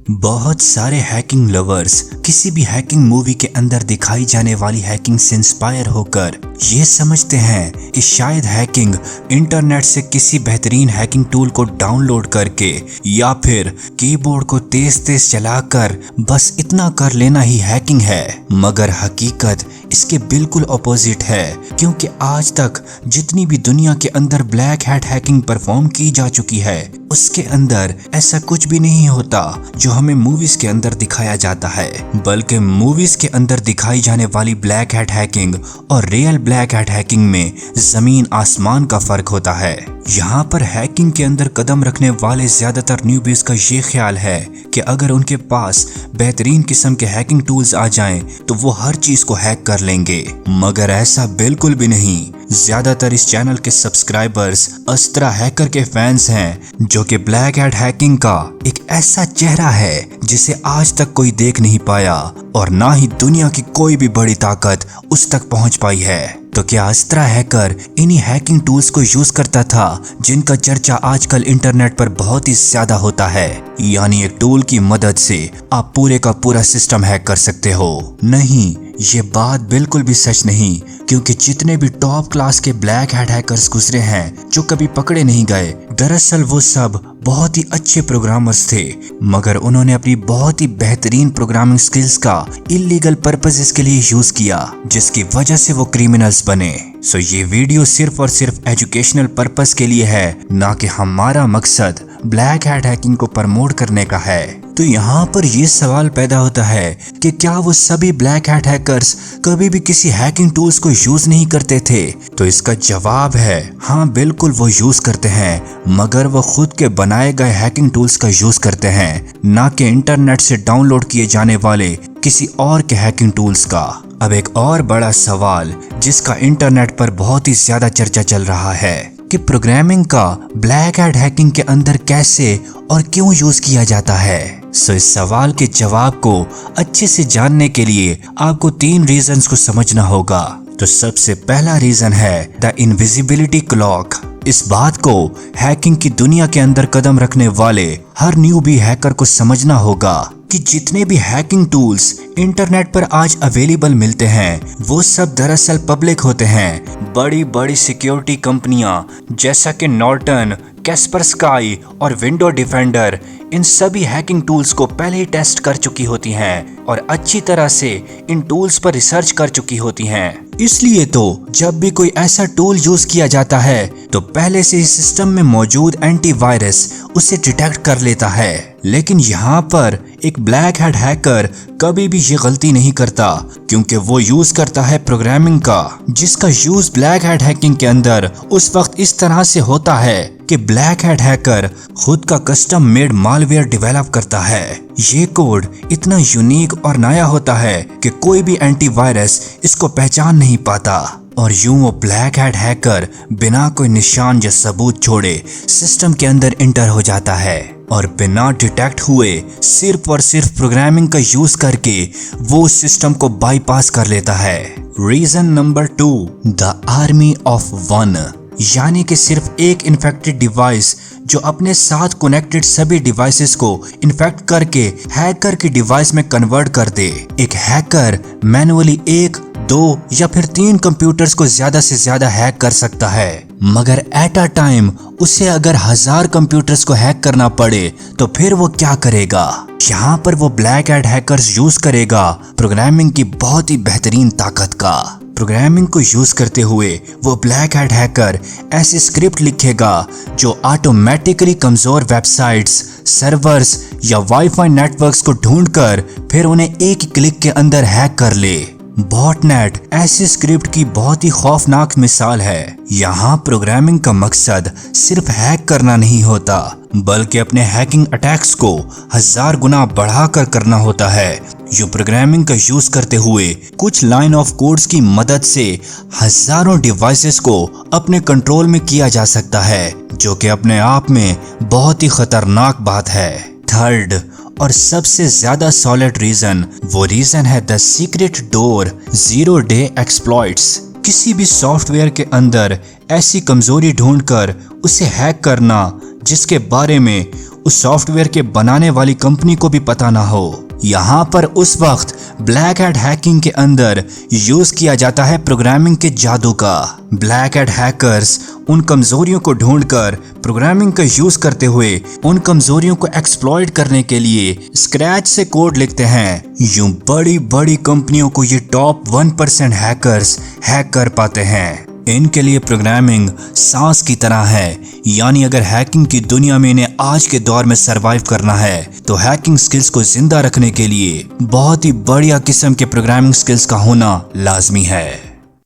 बहुत सारे hacking lovers किसी भी हैकिंग मूवी के अंदर दिखाई जाने वाली हैकिंग से इंस्पायर होकर ये समझते हैं कि शायद हैकिंग इंटरनेट से किसी बेहतरीन हैकिंग टूल को डाउनलोड करके या फिर कीबोर्ड को तेज तेज चलाकर बस इतना कर लेना ही हैकिंग है। मगर हकीकत इसके बिल्कुल अपोजिट है, क्योंकि आज तक जितनी भी दुनिया के अंदर ब्लैक हैट हैकिंग परफॉर्म की जा चुकी है उसके अंदर ऐसा कुछ भी नहीं होता जो हमें मूवीज के अंदर दिखाया जाता है, बल्कि मूवीज के अंदर दिखाई जाने वाली ब्लैक हैट हैकिंग और रियल ब्लैक हैट हैकिंग में जमीन आसमान का फर्क होता है। यहाँ पर हैकिंग के अंदर कदम रखने वाले ज्यादातर न्यूबीज का ये ख्याल है कि अगर उनके पास बेहतरीन किस्म के हैकिंग टूल्स आ जाएं तो वो हर चीज को हैक कर लेंगे, मगर ऐसा बिल्कुल भी नहीं। ज्यादातर इस चैनल के सब्सक्राइबर्स अस्त्रा हैकर के फैंस हैं जो कि ब्लैक हैट हैकिंग का एक ऐसा चेहरा है जिसे आज तक कोई देख नहीं पाया और ना ही दुनिया की कोई भी बड़ी ताकत उस तक पहुंच पाई है। तो क्या अस्त्रा हैकर इन्हीं हैकिंग टूल्स को यूज करता था जिनका चर्चा आजकल इंटरनेट पर बहुत ही ज्यादा होता है, यानी एक टूल की मदद से आप पूरे का पूरा सिस्टम हैक कर सकते हो? नहीं, ये बात बिल्कुल भी सच नहीं, क्योंकि जितने भी टॉप क्लास के ब्लैक हैट हैकर्स गुजरे हैं जो कभी पकड़े नहीं गए, दरअसल वो सब बहुत ही अच्छे प्रोग्रामर्स थे, मगर उन्होंने अपनी बहुत ही बेहतरीन प्रोग्रामिंग स्किल्स का इलीगल पर्पसेस के लिए यूज किया, जिसकी वजह से वो क्रिमिनल्स बने। सो ये वीडियो सिर्फ और सिर्फ एजुकेशनल पर्पस के लिए है, ना कि हमारा मकसद ब्लैक हैट हैकिंग को प्रमोट करने का है। तो यहाँ पर ये सवाल पैदा होता है कि क्या वो सभी ब्लैक हैट हैकर्स कभी भी किसी हैकिंग टूल्स को यूज नहीं करते थे? तो इसका जवाब है हाँ, बिल्कुल वो यूज करते हैं, मगर वो खुद के बनाए गए हैकिंग टूल्स का यूज करते हैं, ना कि इंटरनेट से डाउनलोड किए जाने वाले किसी और के हैकिंग टूल्स का। अब एक और बड़ा सवाल जिसका इंटरनेट पर बहुत ही ज्यादा चर्चा चल रहा है कि प्रोग्रामिंग का ब्लैक हैट हैकिंग के अंदर कैसे और क्यों यूज किया जाता है। सो इस सवाल के जवाब को अच्छे से जानने के लिए आपको 3 रीजंस को समझना होगा। तो सबसे पहला रीजन है द इनविजिबिलिटी क्लॉक। इस बात को हैकिंग की दुनिया के अंदर कदम रखने वाले हर न्यूबी हैकर को समझना होगा कि जितने भी हैकिंग टूल्स इंटरनेट पर आज अवेलेबल मिलते हैं वो सब दरअसल पब्लिक होते हैं। बड़ी बड़ी सिक्योरिटी कंपनियां जैसा कि नॉर्टन, कैस्परस्काई और विंडो डिफेंडर इन सभी हैकिंग टूल्स को पहले ही टेस्ट कर चुकी होती हैं और अच्छी तरह से इन टूल्स पर रिसर्च कर चुकी होती हैं। इसलिए तो जब भी कोई ऐसा टूल यूज किया जाता है तो पहले से ही सिस्टम में मौजूद एंटीवायरस उसे डिटेक्ट कर लेता है। लेकिन यहाँ पर एक ब्लैक हैट हैकर कभी भी ये गलती नहीं करता, क्योंकि वो यूज करता है प्रोग्रामिंग का, जिसका यूज ब्लैक हैट हैकिंग के अंदर उस वक्त इस तरह से होता है कि ब्लैक हैट हैकर खुद का कस्टम मेड मालवेयर डेवलप करता है। ये कोड इतना यूनिक और नया होता है कि कोई भी एंटीवायरस इसको पहचान नहीं पाता, और यूं वो ब्लैक हैट हैकर बिना कोई निशान या सबूत छोड़े सिस्टम के अंदर एंटर हो जाता है और बिना डिटेक्ट हुए सिर्फ और सिर्फ प्रोग्रामिंग का यूज करके वो सिस्टम को बाईपास कर लेता है। Reason number 2, the army of one, यानी कि सिर्फ एक इन्फेक्टेड डिवाइस जो अपने साथ कनेक्टेड सभी डिवाइसेस को इन्फेक्ट करके हैकर की डिवाइस में कन्वर्ट कर दे। एक हैकर मैन्युअली 1, 2 या फिर 3 कंप्यूटर्स को ज्यादा से ज्यादा हैक कर सकता है, मगर एट अ टाइम उसे अगर 1000 कंप्यूटर्स को हैक करना पड़े तो फिर वो क्या करेगा? यहाँ पर वो ब्लैक हैट हैकर्स यूज करेगा प्रोग्रामिंग की बहुत ही बेहतरीन ताकत का। प्रोग्रामिंग को यूज करते हुए वो ब्लैक हैट हैकर ऐसी स्क्रिप्ट लिखेगा जो ऑटोमेटिकली कमजोर वेबसाइट्स, सर्वर्स या वाईफाई नेटवर्क्स को ढूंढकर फिर उन्हें एक ही क्लिक के अंदर हैक कर ले। बॉटनेट ऐसी स्क्रिप्ट की बहुत ही खौफनाक मिसाल है। यहाँ प्रोग्रामिंग का मकसद सिर्फ हैक करना नहीं होता, बल्कि अपने हैकिंग अटैक्स को 1000 गुना बढ़ाकर करना होता है। जो प्रोग्रामिंग का यूज करते हुए कुछ लाइन ऑफ कोड्स की मदद से हजारों डिवाइसेस को अपने कंट्रोल में किया जा सकता है, जो कि अपने आप में बहुत ही खतरनाक बात है। थर्ड और सबसे ज्यादा सॉलिड रीजन, वो रीजन है the secret door 0 day exploits. किसी भी सॉफ्टवेयर के अंदर ऐसी कमजोरी ढूंढकर उसे हैक करना जिसके बारे में उस सॉफ्टवेयर के बनाने वाली कंपनी को भी पता ना हो। यहाँ पर उस वक्त ब्लैक हैट हैकिंग के अंदर यूज किया जाता है प्रोग्रामिंग के जादू का। ब्लैक हैट हैकर्स उन कमजोरियों को ढूंढकर प्रोग्रामिंग का यूज करते हुए उन कमजोरियों को एक्सप्लॉइट करने के लिए स्क्रैच से कोड लिखते हैं। यूं बड़ी बड़ी कंपनियों को ये टॉप 1% हैकर्स हैक कर पाते हैं। इनके लिए प्रोग्रामिंग सांस की तरह है, यानी अगर हैकिंग की दुनिया में इन्हें आज के दौर में सरवाइव करना है तो हैकिंग स्किल्स को जिंदा रखने के लिए बहुत ही बढ़िया किस्म के प्रोग्रामिंग स्किल्स का होना लाजमी है।